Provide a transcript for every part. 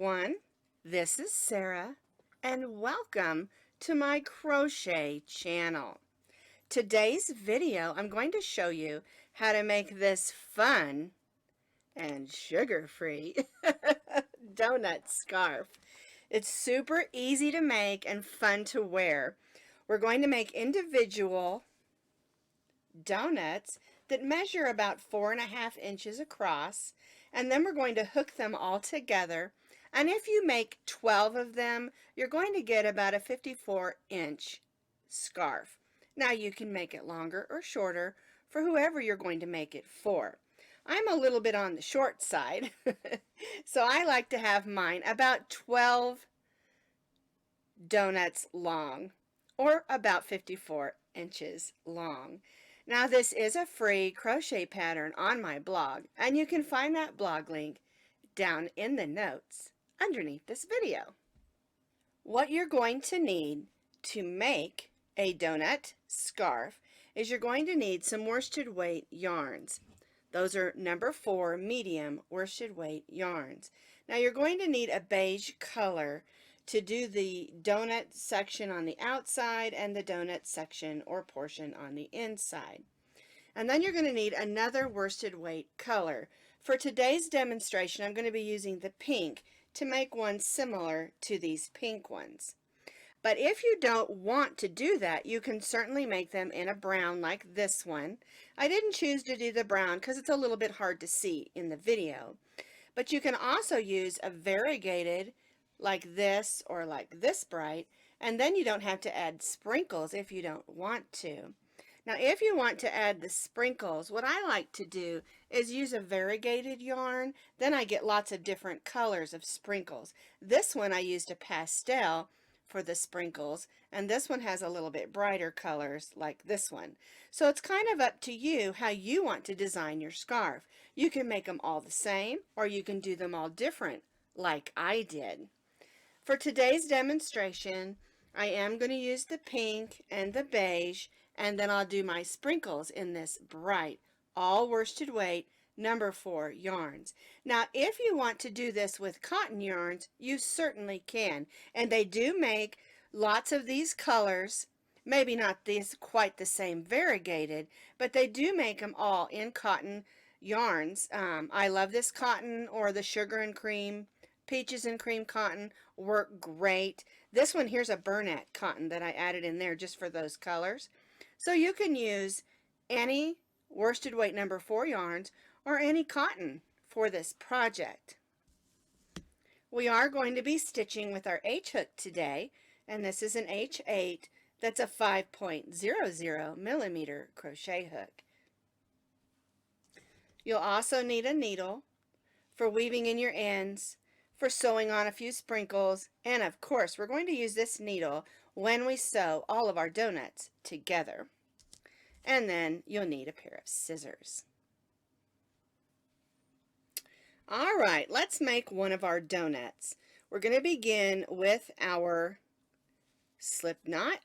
everyone, this is Sarah and welcome to my crochet channel. Today's video I'm going to show you how to make this fun and sugar-free donut scarf. It's super easy to make and fun to wear. We're going to make individual donuts that measure about 4.5 inches across, and then we're going to hook them all together, and if you make 12 of them you're going to get about a 54-inch scarf. Now you can make it longer or shorter for whoever you're going to make it for. I'm a little bit on the short side so I like to have mine about 12 donuts long, or about 54 inches long. Now this is a free crochet pattern on my blog, and you can find that blog link down in the notes underneath this video. What you're going to need to make a donut scarf is you're going to need some worsted weight yarns. Those are number 4 medium worsted weight yarns. Now you're going to need a beige color to do the donut section on the outside and the donut section or portion on the inside. And then you're going to need another worsted weight color. For today's demonstration I'm going to be using the pink to make one similar to these pink ones. But if you don't want to do that, you can certainly make them in a brown like this one. I didn't choose to do the brown because it's a little bit hard to see in the video. But you can also use a variegated like this or like this bright, and then you don't have to add sprinkles if you don't want to. Now if you want to add the sprinkles, what I like to do is use a variegated yarn, then I get lots of different colors of sprinkles. This one I used a pastel for the sprinkles, and this one has a little bit brighter colors like this one. So it's kind of up to you how you want to design your scarf. You can make them all the same, or you can do them all different like I did. For today's demonstration, I am going to use the pink and the beige, and then I'll do my sprinkles in this bright, all worsted weight, number 4 yarns. Now, if you want to do this with cotton yarns, you certainly can. And they do make lots of these colors, maybe not these quite the same variegated, but they do make them all in cotton yarns. I love this cotton, or the sugar and cream, peaches and cream cotton work great. This one here's a burlap cotton that I added in there just for those colors. So you can use any worsted weight number 4 yarns or any cotton for this project. We are going to be stitching with our H hook today, and this is an H8 that's a 5.00 millimeter crochet hook. You'll also need a needle for weaving in your ends, for sewing on a few sprinkles, and of course we're going to use this needle when we sew all of our donuts together. And then you'll need a pair of scissors. Alright, let's make one of our donuts. We're going to begin with our slip knot.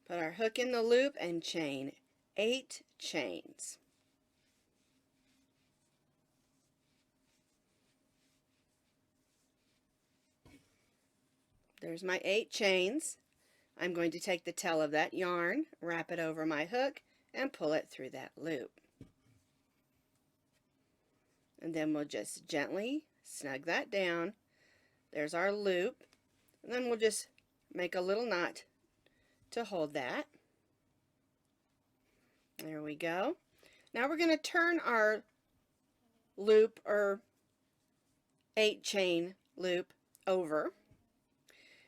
Put our hook in the loop and chain 8 chains. There's my 8 chains. I'm going to take the tail of that yarn, wrap it over my hook, and pull it through that loop. And then we'll just gently snug that down. There's our loop. And then we'll just make a little knot to hold that. There we go. Now we're going to turn our loop, or 8 chain loop, over.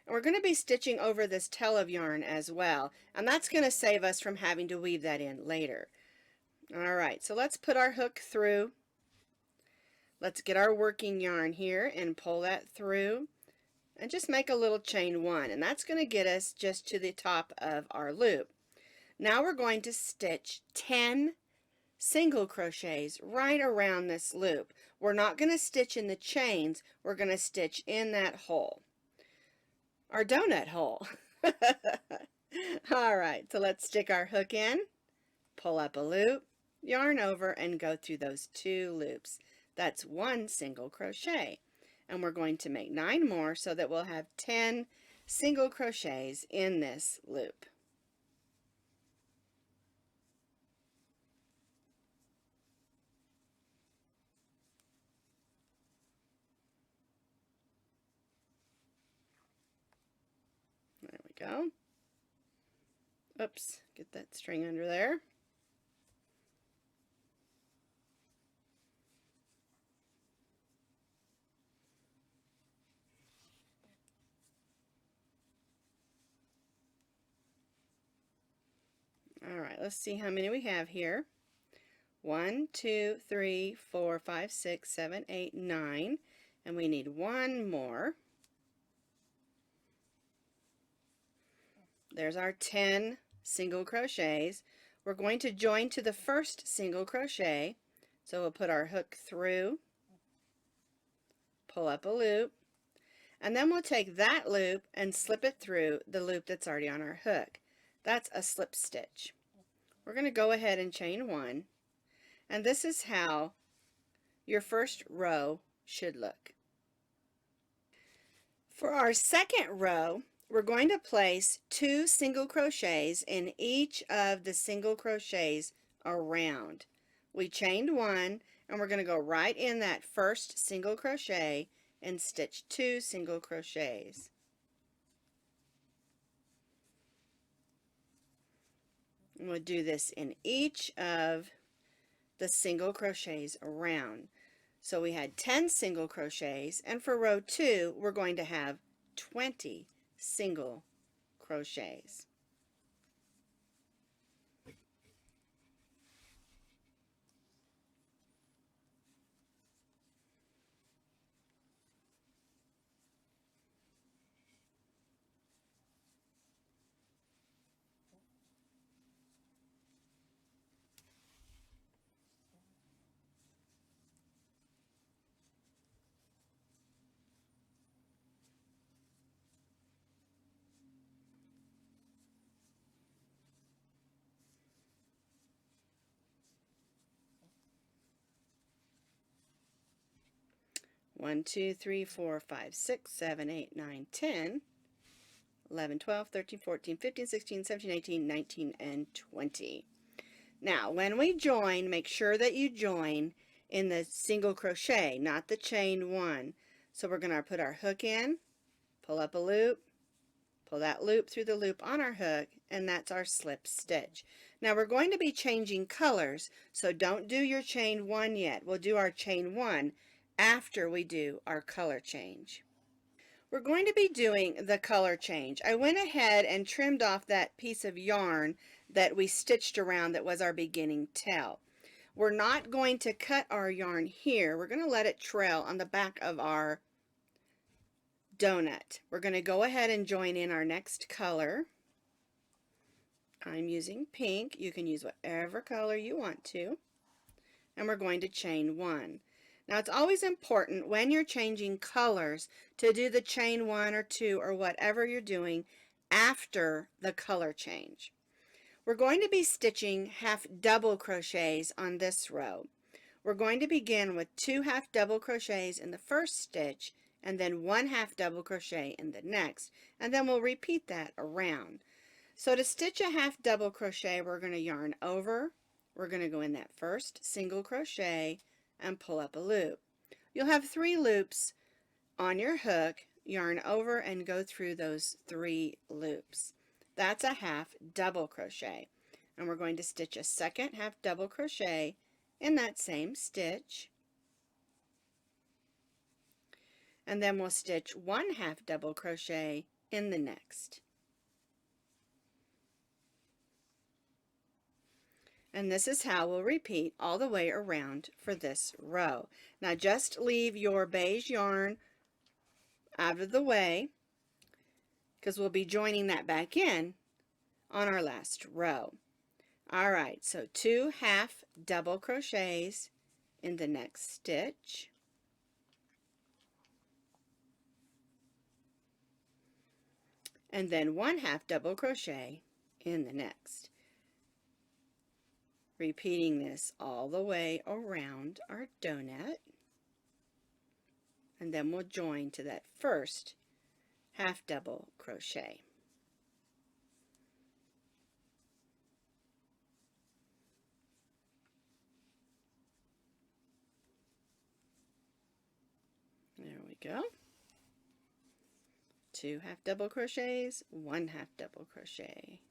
And we're going to be stitching over this tail of yarn as well, and that's going to save us from having to weave that in later. Alright, so let's put our hook through. Let's get our working yarn here and pull that through, and just make a little chain 1, and that's going to get us just to the top of our loop. Now we're going to stitch 10 single crochets right around this loop. We're not going to stitch in the chains, we're going to stitch in that hole. Our donut hole. Alright, so let's stick our hook in, pull up a loop, yarn over and go through those 2 loops. That's 1 single crochet. And we're going to make 9 more so that we'll have 10 single crochets in this loop. There we go. Oops, get that string under there. All right, let's see how many we have here. 1, 2, 3, 4, 5, 6, 7, 8, 9, and we need 1 more. There's our 10 single crochets. We're going to join to the first single crochet, so we'll put our hook through, pull up a loop, and then we'll take that loop and slip it through the loop that's already on our hook. That's a slip stitch. We're going to go ahead and chain 1, and this is how your first row should look. For our second row, we're going to place 2 single crochets in each of the single crochets around. We chained 1, and we're going to go right in that first single crochet and stitch 2 single crochets. And we'll do this in each of the single crochets around. So we had 10 single crochets, and for row 2 we're going to have 20 single crochets. One, 2, 3, 4, 5, 6, 7, 8, 9, 10, 11, 12, 13, 14, 15, 16, 17, 18, 19, and 20. Now, when we join, make sure that you join in the single crochet, not the chain 1. So we're going to put our hook in, pull up a loop, pull that loop through the loop on our hook, and that's our slip stitch. Now we're going to be changing colors, so don't do your chain 1 yet. We'll do our chain 1 after we do our color change. We're going to be doing the color change. I went ahead and trimmed off that piece of yarn that we stitched around that was our beginning tail. We're not going to cut our yarn here. We're going to let it trail on the back of our donut. We're going to go ahead and join in our next color. I'm using pink. You can use whatever color you want to. And we're going to chain 1. Now it's always important when you're changing colors to do the chain 1 or 2 or whatever you're doing after the color change. We're going to be stitching half double crochets on this row. We're going to begin with 2 half double crochets in the first stitch and then 1 half double crochet in the next, and then we'll repeat that around. So to stitch a half double crochet, we're going to yarn over, we're going to go in that first single crochet and pull up a loop. You'll have 3 loops on your hook, yarn over and go through those 3 loops. That's a half double crochet, and we're going to stitch a second half double crochet in that same stitch, and then we'll stitch 1 half double crochet in the next. And this is how we'll repeat all the way around for this row. Now just leave your beige yarn out of the way because we'll be joining that back in on our last row. Alright, so 2 half double crochets in the next stitch. And then 1 half double crochet in the next. repeating this all the way around our donut, and then we'll join to that first half double crochet. There we go. 2 half double crochets, 1 half double crochet.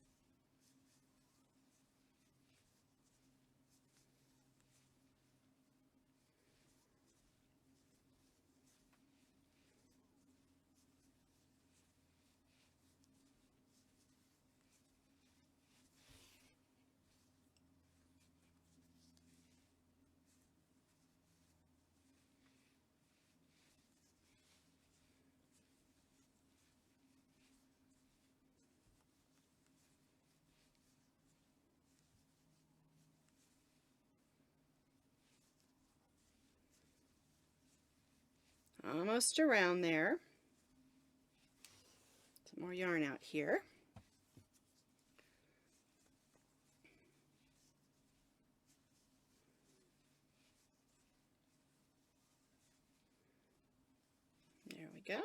Almost around there. Some more yarn out here. There we go.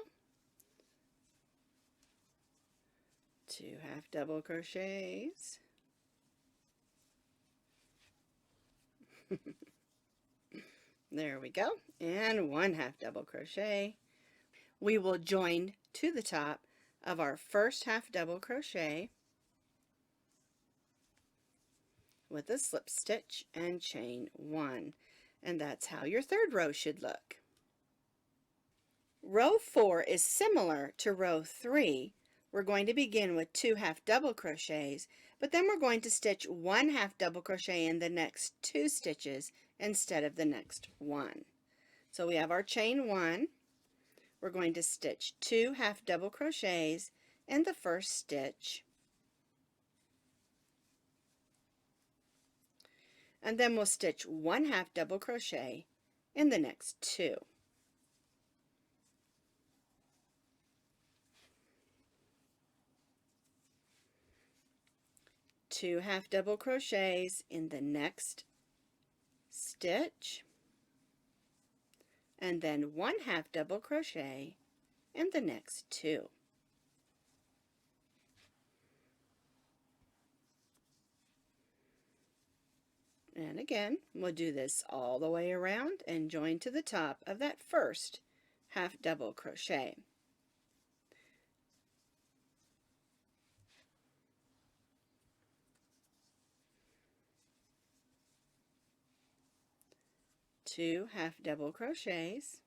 2 half double crochets. There we go. And 1 half double crochet. We will join to the top of our first half double crochet with a slip stitch and chain 1. And that's how your third row should look. Row 4 is similar to row 3. We're going to begin with 2 half double crochets, but then we're going to stitch 1 half double crochet in the next 2 stitches instead of the next 1. So we have our chain 1. We're going to stitch 2 half double crochets in the first stitch, and then we'll stitch 1 half double crochet in the next 2. Two half double crochets in the next stitch, and then 1 half double crochet in the next 2. And again, we'll do this all the way around and join to the top of that first half double crochet. Two half double crochets,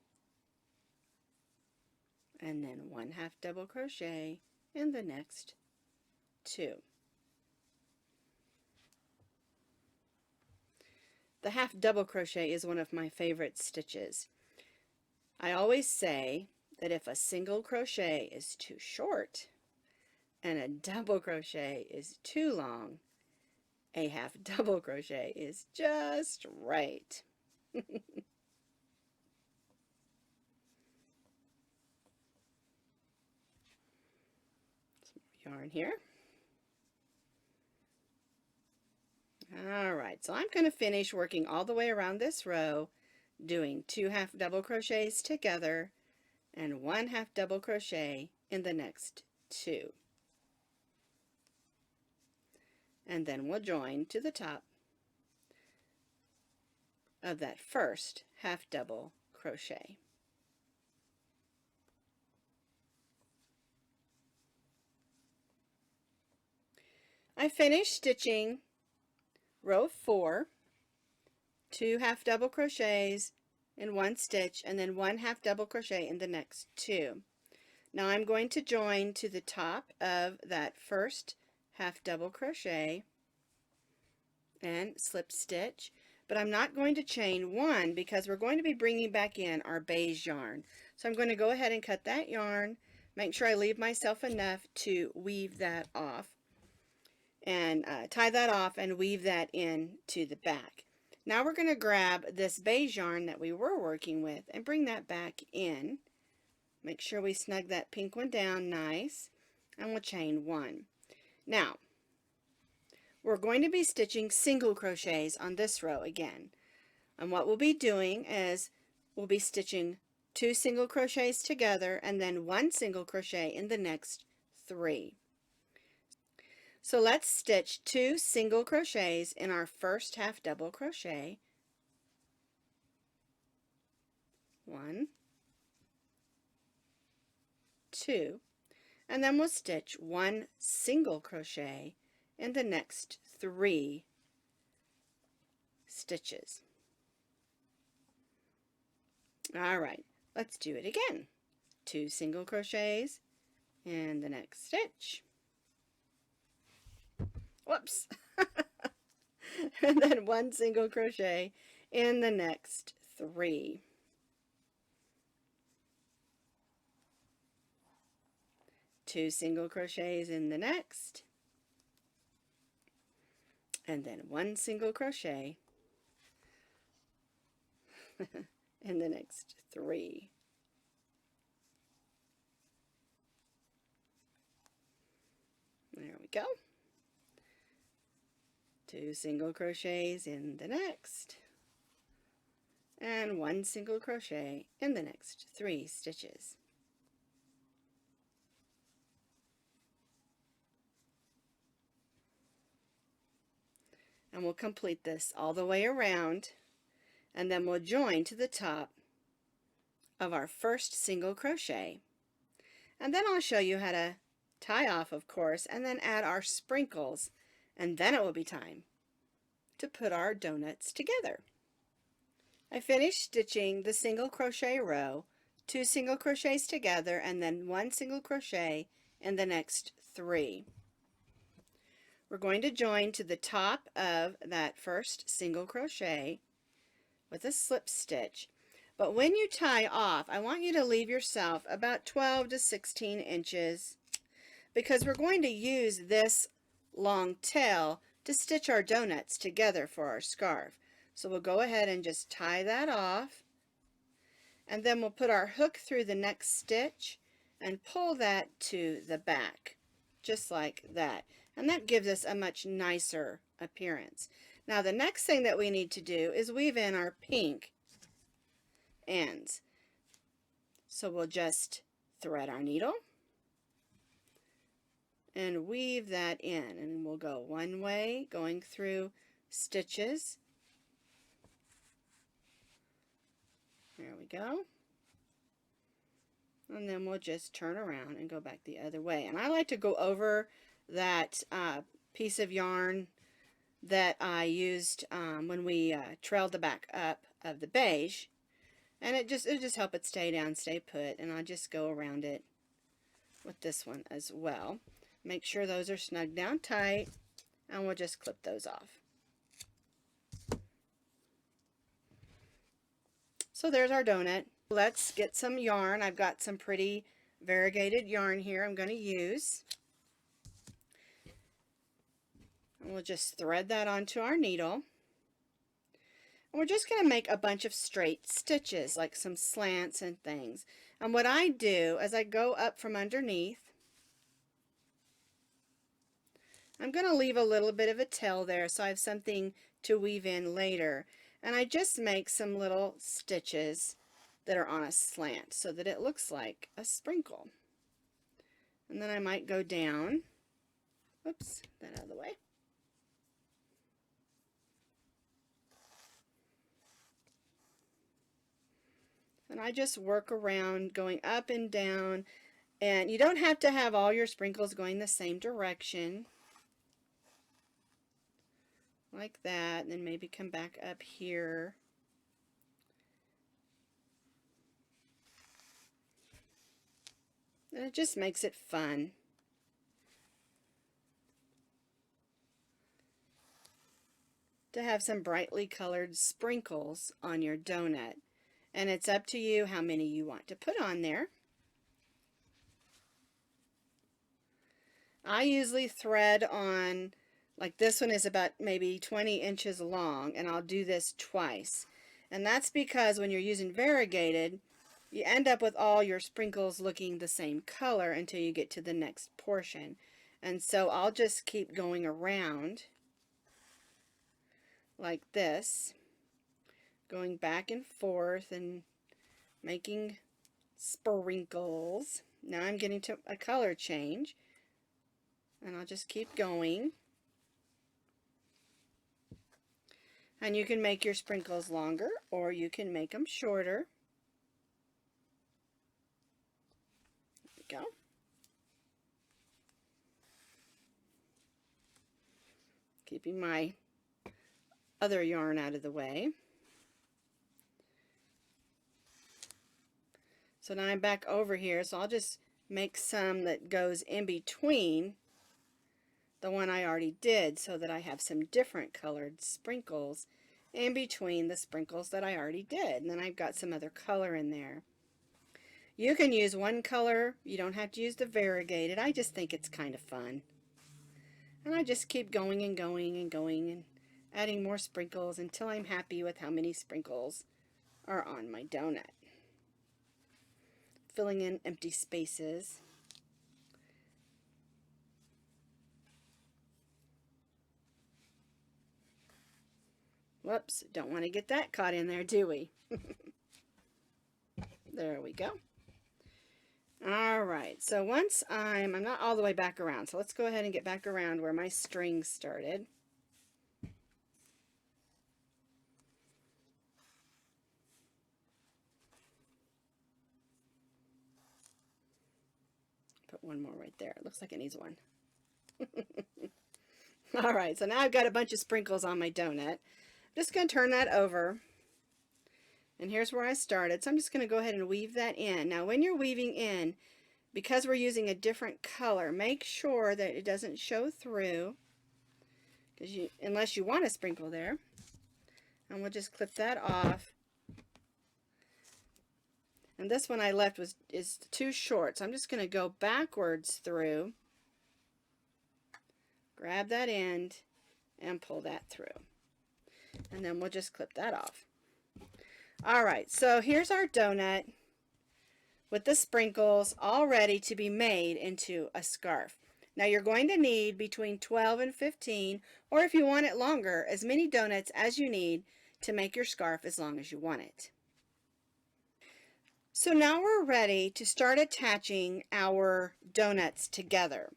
and then 1 half double crochet in the next 2. The half double crochet is one of my favorite stitches. I always say that if a single crochet is too short and a double crochet is too long, a half double crochet is just right. Some more yarn here. Alright, so I'm going to finish working all the way around this row, doing 2 half double crochets together and 1 half double crochet in the next 2. And then we'll join to the top of that first half double crochet. I finished stitching row 4, 2 half double crochets in 1 stitch, and then 1 half double crochet in the next 2. Now I'm going to join to the top of that first half double crochet and slip stitch, but I'm not going to chain 1 because we're going to be bringing back in our beige yarn. So I'm going to go ahead and cut that yarn, make sure I leave myself enough to weave that off, and tie that off and weave that in to the back. Now we're going to grab this beige yarn that we were working with and bring that back in. Make sure we snug that pink one down nice, and we'll chain 1. Now, we're going to be stitching single crochets on this row again. And what we'll be doing is we'll be stitching 2 single crochets together and then 1 single crochet in the next 3. So let's stitch 2 single crochets in our first half double crochet. 1, 2, and then we'll stitch 1 single crochet in the next 3 stitches. All right, let's do it again. 2 single crochets in the next stitch. Whoops. And then 1 single crochet in the next 3. Two single crochets in the next, and then 1 single crochet in the next 3. There we go. 2 single crochets in the next, and 1 single crochet in the next 3 stitches. And we'll complete this all the way around, and then we'll join to the top of our first single crochet. And then I'll show you how to tie off, of course, and then add our sprinkles, and then it will be time to put our donuts together. I finished stitching the single crochet row, 2 single crochets together, and then 1 single crochet in the next 3. We're going to join to the top of that first single crochet with a slip stitch. But when you tie off, I want you to leave yourself about 12 to 16 inches because we're going to use this long tail to stitch our donuts together for our scarf. So we'll go ahead and just tie that off, and then we'll put our hook through the next stitch and pull that to the back, just like that. And that gives us a much nicer appearance. Now the next thing that we need to do is weave in our pink ends. So we'll just thread our needle and weave that in, and we'll go one way going through stitches. There we go. And then we'll just turn around and go back the other way. And I like to go over that piece of yarn that I used when we trailed the back up of the beige, and it just help it stay down, stay put. And I just go around it with this one as well. Make sure those are snug down tight, and we'll just clip those off. So there's our donut. Let's get some yarn. I've got some pretty variegated yarn here I'm going to use. And we'll just thread that onto our needle. And we're just going to make a bunch of straight stitches, like some slants and things. And what I do as I go up from underneath, I'm going to leave a little bit of a tail there so I have something to weave in later. And I just make some little stitches that are on a slant so that it looks like a sprinkle. And then I might go down. Oops, that out of the way. And I just work around going up and down, and you don't have to have all your sprinkles going the same direction, like that, and then maybe come back up here. And it just makes it fun. To have some brightly colored sprinkles on your donut. And it's up to you how many you want to put on there. I usually thread on, like this one is about maybe 20 inches long, and I'll do this twice. And that's because when you're using variegated, you end up with all your sprinkles looking the same color until you get to the next portion. And so I'll just keep going around like this, going back and forth and making sprinkles. Now I'm getting to a color change, and I'll just keep going. And you can make your sprinkles longer, or you can make them shorter. There we go. Keeping my other yarn out of the way. So now I'm back over here, so I'll just make some that goes in between the one I already did, so that I have some different colored sprinkles in between the sprinkles that I already did. And then I've got some other color in there. You can use one color. You don't have to use the variegated. I just think it's kind of fun. And I just keep going and going and going and adding more sprinkles until I'm happy with how many sprinkles are on my donut. Filling in empty spaces. Whoops, don't want to get that caught in there, do we? There we go. Alright, so once I'm not all the way back around, so let's go ahead and get back around where my string started. Put one more right there. It looks like it needs one. Alright, so now I've got a bunch of sprinkles on my donut. I'm just going to turn that over. And here's where I started. So I'm just going to go ahead and weave that in. Now when you're weaving in, because we're using a different color, make sure that it doesn't show through, because unless you want a sprinkle there. And we'll just clip that off. And this one I left is too short, so I'm just going to go backwards through, grab that end, and pull that through. And then we'll just clip that off. Alright, so here's our donut with the sprinkles all ready to be made into a scarf. Now you're going to need between 12 and 15, or if you want it longer, as many donuts as you need to make your scarf as long as you want it. So now we're ready to start attaching our donuts together.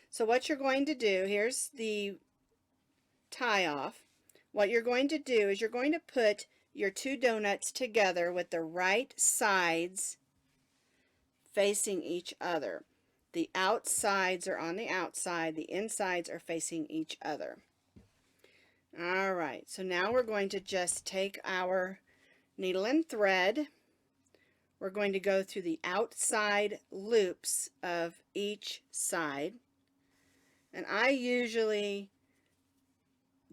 So what you're going to do, here's the tie off. What you're going to do is you're going to put your two donuts together with the right sides facing each other. The outsides are on the outside, the insides are facing each other. Alright, so now we're going to just take our needle and thread. We're going to go through the outside loops of each side. And I usually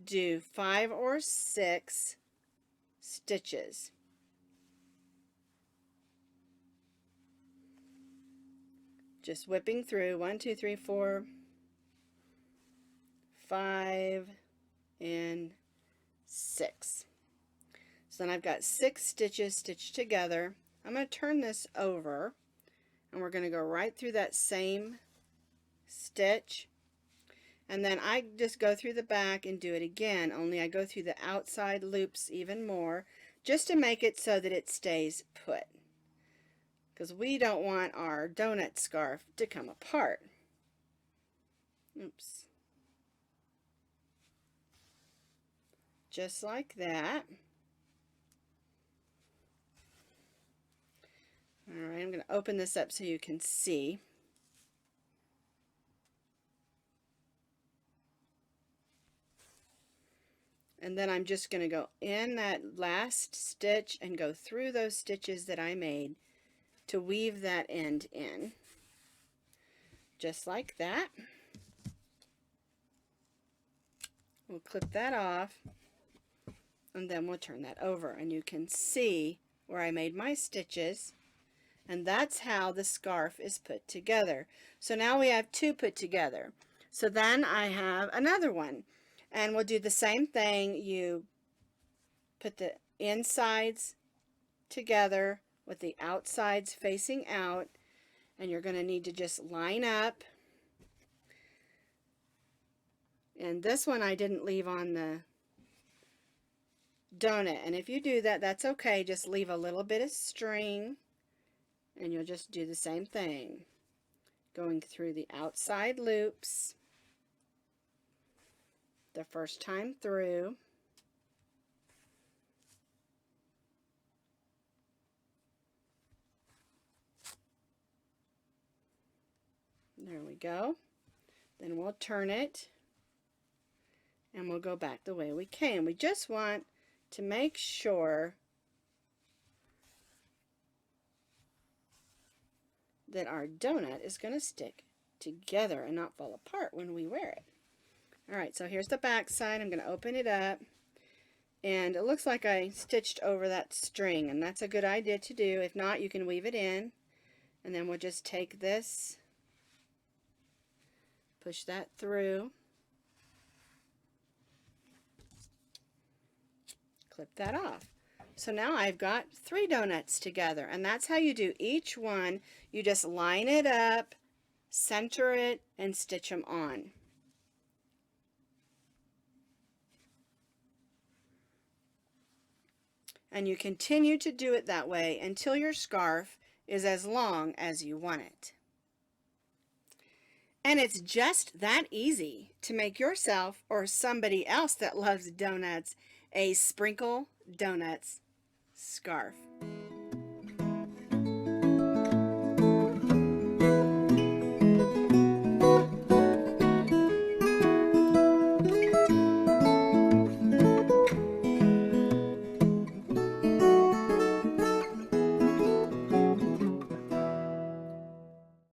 do 5 or 6 stitches. Just whipping through 1, 2, 3, 4, 5, and 6. So then I've got 6 stitches stitched together. I'm going to turn this over, and we're going to go right through that same stitch. And then I just go through the back and do it again, only I go through the outside loops even more, just to make it so that it stays put. Because we don't want our donut scarf to come apart. Oops. Just like that. Alright, I'm going to open this up so you can see. And then I'm just going to go in that last stitch and go through those stitches that I made to weave that end in. Just like that. We'll clip that off, and then we'll turn that over, and you can see where I made my stitches. And that's how the scarf is put together. So now we have 2 put together. So then I have another one. And we'll do the same thing. You put the insides together with the outsides facing out. And you're going to need to just line up. And this one I didn't leave on the donut. And if you do that, that's okay. Just leave a little bit of string and you'll just do the same thing. Going through the outside loops the first time through. There we go. Then we'll turn it and we'll go back the way we came. We just want to make sure that our donut is going to stick together and not fall apart when we wear it. Alright, so here's the back side. I'm going to open it up, and it looks like I stitched over that string, and that's a good idea to do. If not, you can weave it in, and then we'll just take this, push that through, clip that off. So now I've got 3 donuts together, and that's how you do each one. You just line it up, center it, and stitch them on. And you continue to do it that way until your scarf is as long as you want it. And it's just that easy to make yourself or somebody else that loves donuts a sprinkle donuts scarf.